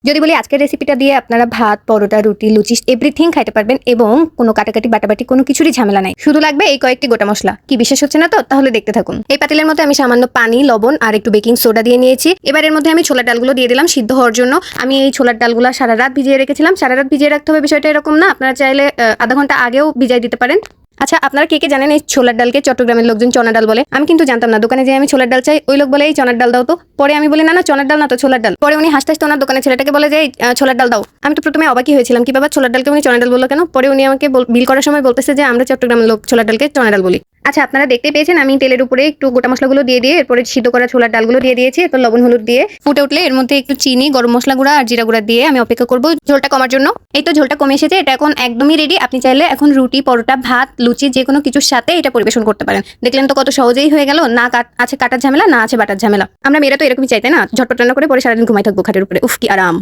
যদি বলি আজকের রেসিপিটা দিয়ে আপনারা ভাত, পরোটা, রুটি, লুচি এভরিথিং খাইতে পারবেন এবং কোনো কাটাকাটি বাটাবাটি কোনো কিছুরই ঝামেলা নাই। শুধু লাগবে এই কয়েকটি গোটা মশলা। কি বিশ্বাস হচ্ছে না তো? তাহলে দেখতে থাকুন। এই পাতিলের মধ্যে আমি সামান্য পানি, লবণ আর একটু বেকিং সোডা দিয়ে নিয়েছি। এবার এর মধ্যে আমি ছোলার ডালগুলো দিয়ে দিলাম সিদ্ধ হওয়ার জন্য। আমি এই ছোলার ডালগুলো সারা রাত ভিজিয়ে রেখেছিলাম। সারা রাত ভিজিয়ে রাখতে হবে বিষয়টা এরকম না, আপনারা চাইলে আধা ঘন্টা আগেও ভিজাই দিতে পারেন। আচ্ছা, আপনারা কে কে জানেন এই ছোলার ডালকে চট্টগ্রামের লোকজন চনা ডাল বলে? আমি কিন্তু জানতাম না। দোকানে যে আমি ছোলার ডাল চাই, ওই লোক বলে এই চনার ডাল দাও তো। পরে আমি বলি না না, চনার ডাল না তো, ছোলার ডাল। পরে উনি হাসতে হাসতে ওনার দোকানের ছেলেটাকে বলে যে এই ছোলার ডাল দাও। আমি তো প্রথমে অবাকই হয়েছিলাম, কি বাবা ছোলার ডালকে উনি চনা ডাল বললো কেন? পরে উনি আমাকে বিল করার সময় বলতেছে যে আমরা চট্টগ্রামের লোক ছোলার ডালকে চনা ডাল বলি। আচ্ছা, আপনারা দেখতে পেয়েছেন আমি তেলের উপরে একটু গোটা মশলাগুলো দিয়ে এরপরে সিদ্ধ করা ছোলার ডালগুলো দিয়ে দিয়েছি। এরপর লবণ হলুদ দিয়ে ফুটে উঠলে এর মধ্যে একটু চিনি, গরম মশলা গুঁড়া আর জিরা গুঁড়া দিয়ে আমি অপেক্ষা করবো ঝোলটা কমার জন্য। এই তো ঝোলটা কমে এসেছে, এটা এখন একদমই রেডি। আপনি চাইলে এখন রুটি, পরোটা, ভাত, লুচি যে কোনো কিছুর সাথে এটা পরিবেশন করতে পারেন। দেখলেন তো কত সহজেই হয়ে গেল। না আছে কাটার ঝামেলা, না আছে বাটার ঝামেলা। আমরা মেয়েরা তো এরকমই চাইতে না, ঝটপট রান্না করে পরে সারাদিন ঘুমাই থাকবো খাটের উপরে। উফ কি আরাম।